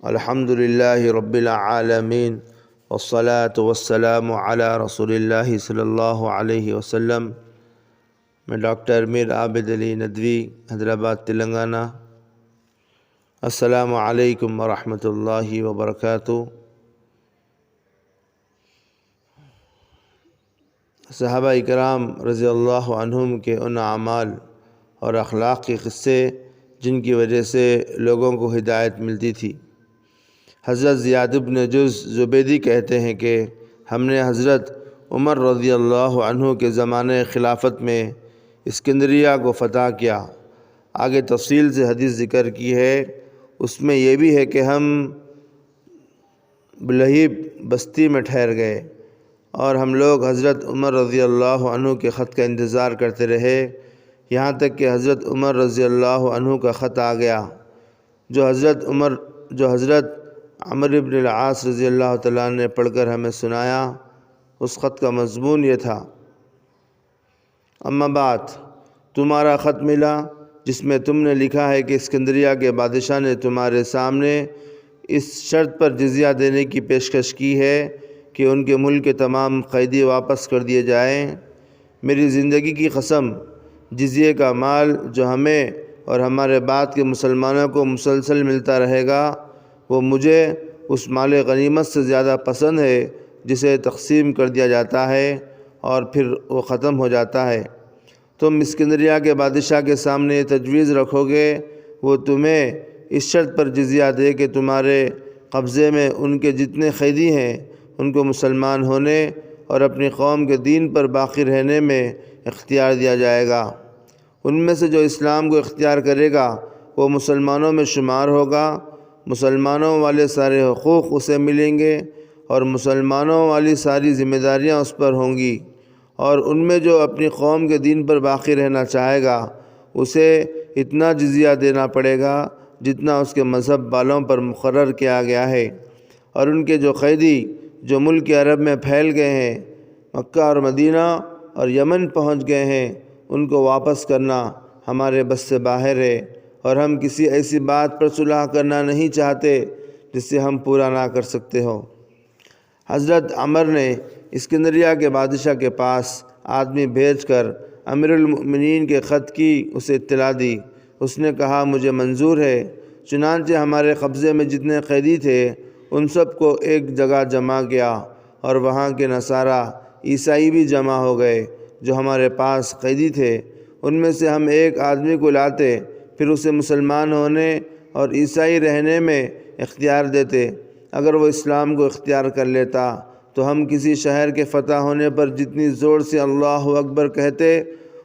الحمدللہ رب العالمین والصلاة والسلام علی رسول اللہ صلی اللہ علیہ وسلم۔ میں ڈاکٹر میر عابد علی ندوی، حیدرآباد، تلنگانہ۔ السلام علیکم ورحمۃ اللہ وبرکاتہ۔ صحابہ اکرام رضی اللہ عنہم کے ان اعمال اور اخلاق کے قصے جن کی وجہ سے لوگوں کو ہدایت ملتی تھی۔ حضرت زیاد بن جز زبیدی کہتے ہیں کہ ہم نے حضرت عمر رضی اللہ عنہ کے زمانے خلافت میں اسکندریہ کو فتح کیا۔ آگے تفصیل سے حدیث ذکر کی ہے، اس میں یہ بھی ہے کہ ہم بلہیب بستی میں ٹھہر گئے اور ہم لوگ حضرت عمر رضی اللہ عنہ کے خط کا انتظار کرتے رہے، یہاں تک کہ حضرت عمر رضی اللہ عنہ کا خط آ گیا، جو حضرت عمرو بن العاص رضی اللہ تعالیٰ نے پڑھ کر ہمیں سنایا۔ اس خط کا مضمون یہ تھا: اما بعد، تمہارا خط ملا جس میں تم نے لکھا ہے کہ اسکندریہ کے بادشاہ نے تمہارے سامنے اس شرط پر جزیہ دینے کی پیشکش کی ہے کہ ان کے ملک کے تمام قیدی واپس کر دیے جائیں۔ میری زندگی کی قسم، جزیے کا مال جو ہمیں اور ہمارے بعد کے مسلمانوں کو مسلسل ملتا رہے گا، وہ مجھے اس مال غنیمت سے زیادہ پسند ہے جسے تقسیم کر دیا جاتا ہے اور پھر وہ ختم ہو جاتا ہے۔ تم اسکندریہ کے بادشاہ کے سامنے یہ تجویز رکھو گے، وہ تمہیں اس شرط پر جزیہ دے کہ تمہارے قبضے میں ان کے جتنے قیدی ہیں ان کو مسلمان ہونے اور اپنی قوم کے دین پر باقی رہنے میں اختیار دیا جائے گا۔ ان میں سے جو اسلام کو اختیار کرے گا وہ مسلمانوں میں شمار ہوگا، مسلمانوں والے سارے حقوق اسے ملیں گے اور مسلمانوں والی ساری ذمہ داریاں اس پر ہوں گی، اور ان میں جو اپنی قوم کے دین پر باقی رہنا چاہے گا اسے اتنا جزیہ دینا پڑے گا جتنا اس کے مذہب والوں پر مقرر کیا گیا ہے۔ اور ان کے جو قیدی جو ملک عرب میں پھیل گئے ہیں، مکہ اور مدینہ اور یمن پہنچ گئے ہیں، ان کو واپس کرنا ہمارے بس سے باہر ہے، اور ہم کسی ایسی بات پر صلح کرنا نہیں چاہتے جس سے ہم پورا نہ کر سکتے ہو۔ حضرت عمر نے اسکندریہ کے بادشاہ کے پاس آدمی بھیج کر امیر المؤمنین کے خط کی اسے اطلاع دی۔ اس نے کہا مجھے منظور ہے۔ چنانچہ ہمارے قبضے میں جتنے قیدی تھے ان سب کو ایک جگہ جمع کیا، اور وہاں کے نصارہ عیسائی بھی جمع ہو گئے جو ہمارے پاس قیدی تھے۔ ان میں سے ہم ایک آدمی کو لاتے، پھر اسے مسلمان ہونے اور عیسائی رہنے میں اختیار دیتے۔ اگر وہ اسلام کو اختیار کر لیتا تو ہم کسی شہر کے فتح ہونے پر جتنی زور سے اللہ اکبر کہتے،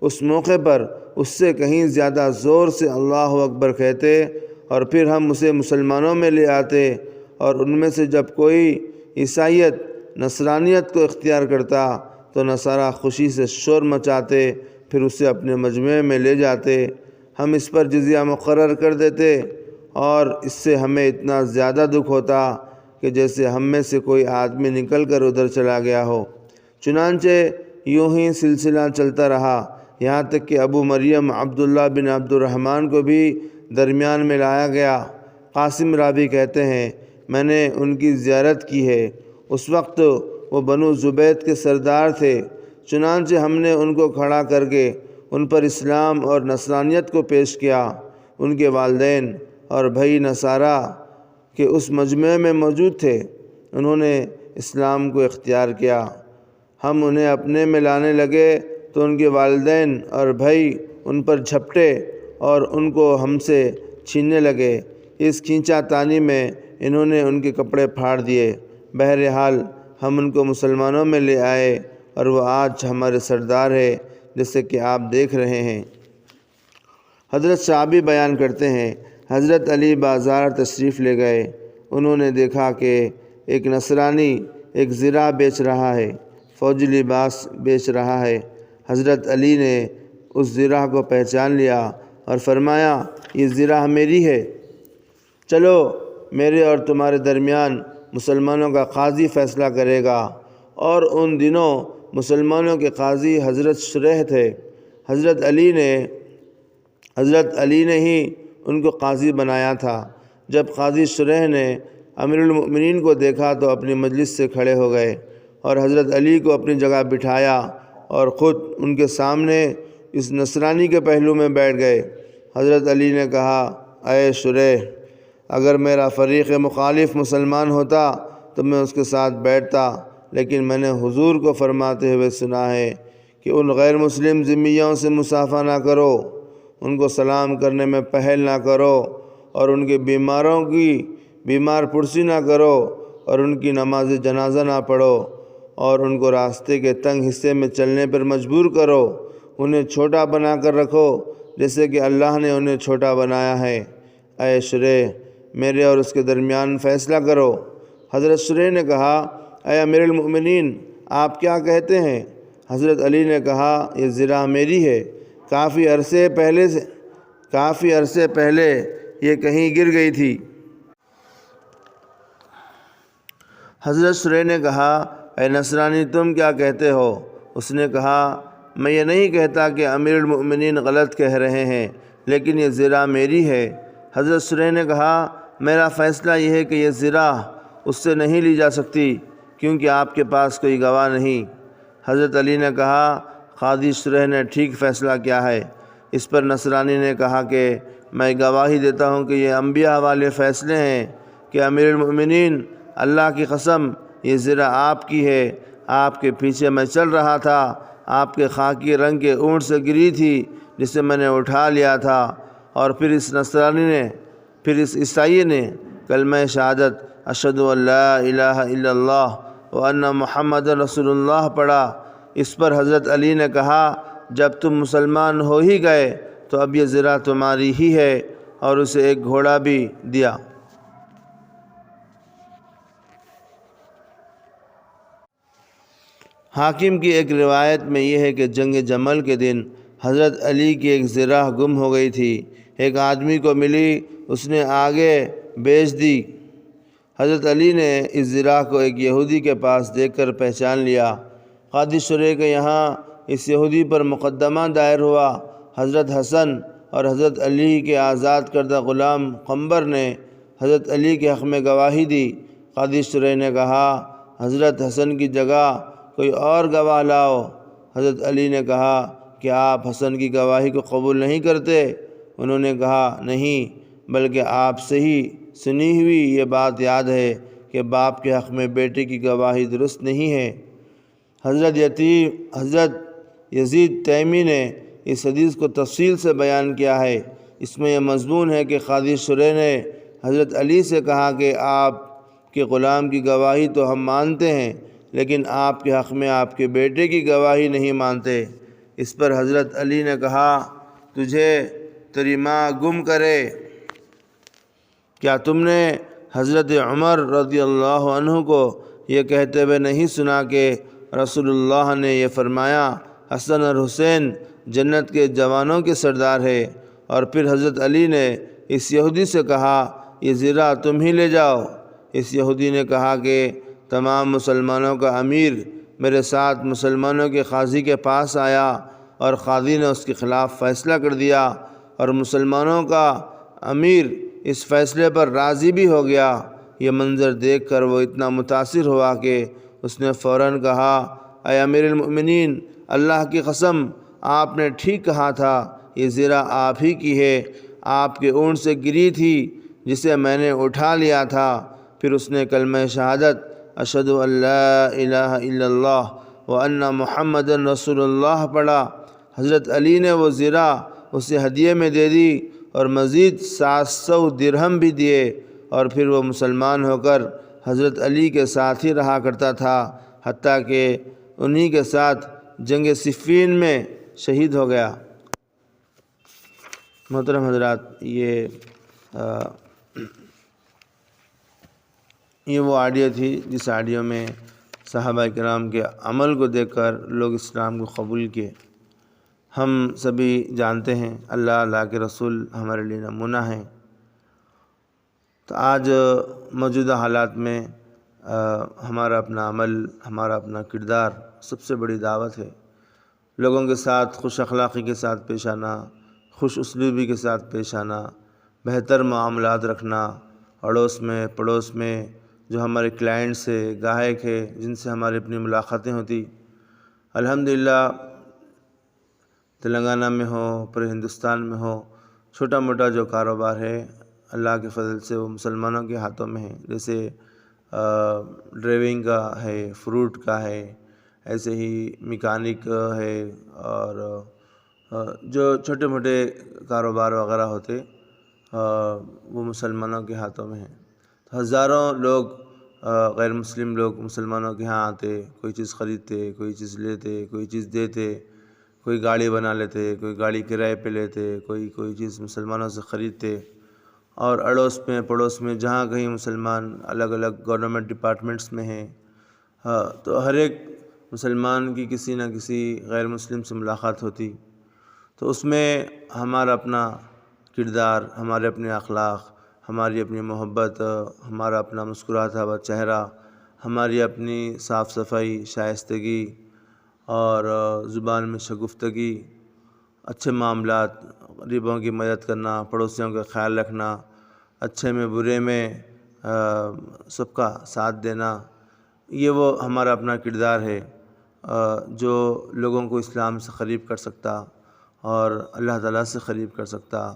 اس موقع پر اس سے کہیں زیادہ زور سے اللہ اکبر کہتے، اور پھر ہم اسے مسلمانوں میں لے آتے، اور ان میں سے جب کوئی عیسائیت نصرانیت کو اختیار کرتا تو نصارہ خوشی سے شور مچاتے، پھر اسے اپنے مجمع میں لے جاتے۔ ہم اس پر جزیہ مقرر کر دیتے، اور اس سے ہمیں اتنا زیادہ دکھ ہوتا کہ جیسے ہم میں سے کوئی آدمی نکل کر ادھر چلا گیا ہو۔ چنانچہ یوں ہی سلسلہ چلتا رہا، یہاں تک کہ ابو مریم عبداللہ بن عبد الرحمن کو بھی درمیان میں لایا گیا۔ قاسم راوی کہتے ہیں میں نے ان کی زیارت کی ہے، اس وقت وہ بنو زبید کے سردار تھے۔ چنانچہ ہم نے ان کو کھڑا کر کے ان پر اسلام اور نصرانیت کو پیش کیا۔ ان کے والدین اور بھائی نصارہ کے اس مجمع میں موجود تھے، انہوں نے اسلام کو اختیار کیا۔ ہم انہیں اپنے میں لانے لگے تو ان کے والدین اور بھائی ان پر جھپٹے اور ان کو ہم سے چھیننے لگے۔ اس کھینچا تانی میں انہوں نے ان کے کپڑے پھاڑ دیے۔ بہرحال ہم ان کو مسلمانوں میں لے آئے، اور وہ آج ہمارے سردار ہے، جیسے کہ آپ دیکھ رہے ہیں۔ حضرت شعبی بیان کرتے ہیں حضرت علی بازار تشریف لے گئے، انہوں نے دیکھا کہ ایک نصرانی ایک زرہ بیچ رہا ہے، فوجی لباس بیچ رہا ہے۔ حضرت علی نے اس زرہ کو پہچان لیا اور فرمایا یہ زرہ میری ہے، چلو میرے اور تمہارے درمیان مسلمانوں کا قاضی فیصلہ کرے گا۔ اور ان دنوں مسلمانوں کے قاضی حضرت شریح تھے۔ حضرت علی نے ہی ان کو قاضی بنایا تھا۔ جب قاضی شریح نے امیر المؤمنین کو دیکھا تو اپنی مجلس سے کھڑے ہو گئے اور حضرت علی کو اپنی جگہ بٹھایا اور خود ان کے سامنے اس نصرانی کے پہلو میں بیٹھ گئے۔ حضرت علی نے کہا، اے شریح، اگر میرا فریق مخالف مسلمان ہوتا تو میں اس کے ساتھ بیٹھتا، لیکن میں نے حضور کو فرماتے ہوئے سنا ہے کہ ان غیر مسلم ذمیوں سے مصافحہ نہ کرو، ان کو سلام کرنے میں پہل نہ کرو، اور ان کے بیماروں کی بیمار پرسی نہ کرو، اور ان کی نماز جنازہ نہ پڑھو، اور ان کو راستے کے تنگ حصے میں چلنے پر مجبور کرو، انہیں چھوٹا بنا کر رکھو جیسے کہ اللہ نے انہیں چھوٹا بنایا ہے۔ اے شریح، میرے اور اس کے درمیان فیصلہ کرو۔ حضرت شریح نے کہا، اے امیر المؤمنین، آپ کیا کہتے ہیں؟ حضرت علی نے کہا، یہ زرہ میری ہے، کافی عرصے پہلے یہ کہیں گر گئی تھی۔ حضرت شریح نے کہا، اے نصرانی، تم کیا کہتے ہو؟ اس نے کہا، میں یہ نہیں کہتا کہ امیر المؤمنین غلط کہہ رہے ہیں، لیکن یہ زرہ میری ہے۔ حضرت شریح نے کہا، میرا فیصلہ یہ ہے کہ یہ زرہ اس سے نہیں لی جا سکتی، کیونکہ آپ کے پاس کوئی گواہ نہیں۔ حضرت علی نے کہا، قاضی شریح نے ٹھیک فیصلہ کیا ہے۔ اس پر نصرانی نے کہا کہ میں گواہی دیتا ہوں کہ یہ انبیاء والے فیصلے ہیں کہ امیر المؤمنین، اللہ کی قسم، یہ زرہ آپ کی ہے، آپ کے پیچھے میں چل رہا تھا، آپ کے خاکی رنگ کے اونٹ سے گری تھی جسے میں نے اٹھا لیا تھا، اور پھر اس عیسائی نے کلمہ شہادت اشہد ان لا الہ الا اللہ وان محمد رسول اللہ پڑھا۔ اس پر حضرت علی نے کہا، جب تم مسلمان ہو ہی گئے تو اب یہ زرہ تمہاری ہی ہے، اور اسے ایک گھوڑا بھی دیا۔ حاکم کی ایک روایت میں یہ ہے کہ جنگ جمل کے دن حضرت علی کی ایک زرہ گم ہو گئی تھی، ایک آدمی کو ملی، اس نے آگے بیچ دی۔ حضرت علی نے اس زرہ کو ایک یہودی کے پاس دیکھ کر پہچان لیا۔ قاضی شریح کے یہاں اس یہودی پر مقدمہ دائر ہوا۔ حضرت حسن اور حضرت علی کے آزاد کردہ غلام قمبر نے حضرت علی کے حق میں گواہی دی۔ قاضی شریح نے کہا، حضرت حسن کی جگہ کوئی اور گواہ لاؤ۔ حضرت علی نے کہا کہ آپ حسن کی گواہی کو قبول نہیں کرتے؟ انہوں نے کہا، نہیں، بلکہ آپ سے ہی سنی ہوئی یہ بات یاد ہے کہ باپ کے حق میں بیٹے کی گواہی درست نہیں ہے۔ حضرت یزید تیمی نے اس حدیث کو تفصیل سے بیان کیا ہے۔ اس میں یہ مضمون ہے کہ قاضی شریح نے حضرت علی سے کہا کہ آپ کے غلام کی گواہی تو ہم مانتے ہیں، لیکن آپ کے حق میں آپ کے بیٹے کی گواہی نہیں مانتے۔ اس پر حضرت علی نے کہا، تجھے تیری ماں گم کرے، کیا تم نے حضرت عمر رضی اللہ عنہ کو یہ کہتے ہوئے نہیں سنا کہ رسول اللہ نے یہ فرمایا، حسن اور حسین جنت کے جوانوں کے سردار ہے؟ اور پھر حضرت علی نے اس یہودی سے کہا، یہ زرہ تم ہی لے جاؤ۔ اس یہودی نے کہا کہ تمام مسلمانوں کا امیر میرے ساتھ مسلمانوں کے قاضی کے پاس آیا، اور قاضی نے اس کے خلاف فیصلہ کر دیا، اور مسلمانوں کا امیر اس فیصلے پر راضی بھی ہو گیا۔ یہ منظر دیکھ کر وہ اتنا متاثر ہوا کہ اس نے فوراً کہا، اے امیر المؤمنین، اللہ کی قسم، آپ نے ٹھیک کہا تھا، یہ زرہ آپ ہی کی ہے، آپ کے اونٹ سے گری تھی جسے میں نے اٹھا لیا تھا۔ پھر اس نے کلمہ شہادت اشہد ان لا الہ الا اللہ وان محمد رسول اللہ پڑھا۔ حضرت علی نے وہ زرہ اسے ہدیے میں دے دی اور مزید 700 درہم بھی دیے، اور پھر وہ مسلمان ہو کر حضرت علی کے ساتھ ہی رہا کرتا تھا، حتیٰ کہ انہی کے ساتھ جنگ صفین میں شہید ہو گیا۔ محترم حضرات، یہ وہ آڈیو تھی جس آڈیو میں صحابہ کرام کے عمل کو دیکھ کر لوگ اسلام کو قبول کیے۔ ہم سبھی جانتے ہیں اللہ کے رسول ہمارے لیے نمونہ ہیں۔ تو آج موجودہ حالات میں ہمارا اپنا عمل، ہمارا اپنا کردار سب سے بڑی دعوت ہے۔ لوگوں کے ساتھ خوش اخلاقی کے ساتھ پیش آنا، خوش اسلوبی کے ساتھ پیش آنا، بہتر معاملات رکھنا، اڑوس میں پڑوس میں جو ہمارے کلائنٹس ہے، گاہک ہے، جن سے ہماری اپنی ملاقاتیں ہوتی، الحمدللہ تلنگانہ میں ہو، پورے ہندوستان میں ہو، چھوٹا موٹا جو کاروبار ہے اللہ کے فضل سے وہ مسلمانوں کے ہاتھوں میں ہے۔ جیسے ڈرائیونگ کا ہے، فروٹ کا ہے، ایسے ہی میکینک ہے، اور جو چھوٹے موٹے کاروبار وغیرہ ہوتے وہ مسلمانوں کے ہاتھوں میں ہیں۔ ہزاروں لوگ غیر مسلم لوگ مسلمانوں کے ہاں آتے، کوئی چیز خریدتے، کوئی چیز لیتے، کوئی چیز دیتے، کوئی گاڑی بنا لیتے، کوئی گاڑی کرائے پہ لیتے، کوئی چیز مسلمانوں سے خریدتے، اور اڑوس میں پڑوس میں جہاں کہیں مسلمان الگ الگ گورنمنٹ ڈپارٹمنٹس میں ہیں، تو ہر ایک مسلمان کی کسی نہ کسی غیر مسلم سے ملاقات ہوتی، تو اس میں ہمارا اپنا کردار، ہمارے اپنے اخلاق، ہماری اپنی محبت، ہمارا اپنا مسکراتا ہوا چہرہ، ہماری اپنی صاف صفائی، شائستگی اور زبان میں شگفتگی، اچھے معاملات، غریبوں کی مدد کرنا، پڑوسیوں کا خیال رکھنا، اچھے میں برے میں سب کا ساتھ دینا، یہ وہ ہمارا اپنا کردار ہے جو لوگوں کو اسلام سے قریب کر سکتا اور اللہ تعالیٰ سے قریب کر سکتا،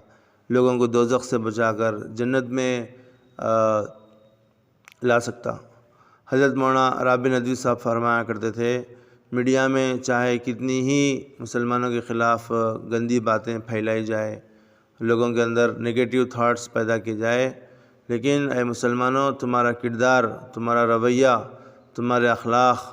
لوگوں کو دوزخ سے بچا کر جنت میں لا سکتا۔ حضرت مولانا رابعہ ندوی صاحب فرمایا کرتے تھے، میڈیا میں چاہے کتنی ہی مسلمانوں کے خلاف گندی باتیں پھیلائی جائے، لوگوں کے اندر نگیٹیو تھاٹس پیدا کیے جائے، لیکن اے مسلمانوں، تمہارا کردار، تمہارا رویہ، تمہارے اخلاق،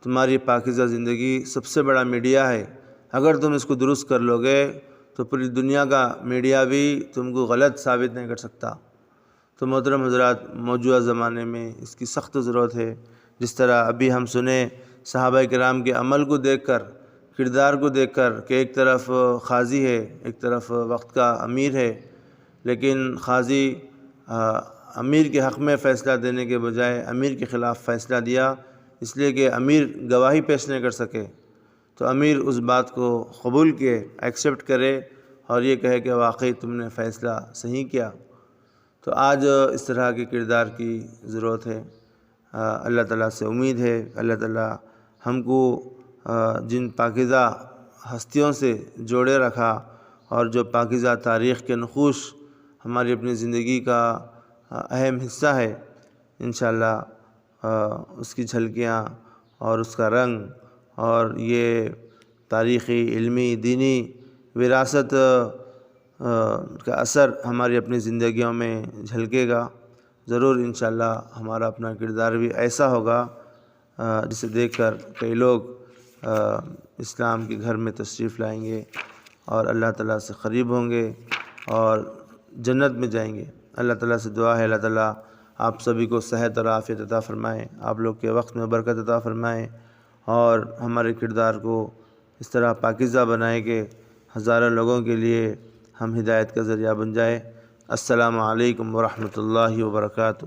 تمہاری پاکیزہ زندگی سب سے بڑا میڈیا ہے۔ اگر تم اس کو درست کر لو گے تو پوری دنیا کا میڈیا بھی تم کو غلط ثابت نہیں کر سکتا۔ تو محترم حضرات، موجودہ زمانے میں اس کی سخت ضرورت ہے۔ جس طرح ابھی ہم سنیں صحابہ کرام کے عمل کو دیکھ کر، کردار کو دیکھ کر، کہ ایک طرف قاضی ہے، ایک طرف وقت کا امیر ہے، لیکن قاضی امیر کے حق میں فیصلہ دینے کے بجائے امیر کے خلاف فیصلہ دیا، اس لیے کہ امیر گواہی پیش نہیں کر سکے، تو امیر اس بات کو قبول کیے، ایکسیپٹ کرے اور یہ کہے کہ واقعی تم نے فیصلہ صحیح کیا۔ تو آج اس طرح کے کردار کی ضرورت ہے۔ اللہ تعالیٰ سے امید ہے، اللہ تعالیٰ ہم کو جن پاکیزہ ہستیوں سے جوڑے رکھا اور جو پاکیزہ تاریخ کے نقوش ہماری اپنی زندگی کا اہم حصہ ہے، انشاءاللہ اس کی جھلکیاں اور اس کا رنگ اور یہ تاریخی، علمی، دینی وراثت کا اثر ہماری اپنی زندگیوں میں جھلکے گا ضرور۔ انشاءاللہ ہمارا اپنا کردار بھی ایسا ہوگا جسے دیکھ کر کئی لوگ اسلام کے گھر میں تشریف لائیں گے اور اللہ تعالیٰ سے قریب ہوں گے اور جنت میں جائیں گے۔ اللہ تعالیٰ سے دعا ہے، اللہ تعالیٰ آپ سبھی کو صحت اور عافیت عطا فرمائیں، آپ لوگ کے وقت میں برکت عطا فرمائیں، اور ہمارے کردار کو اس طرح پاکیزہ بنائے کہ ہزاروں لوگوں کے لیے ہم ہدایت کا ذریعہ بن جائے۔ السلام علیکم ورحمۃ اللہ وبرکاتہ۔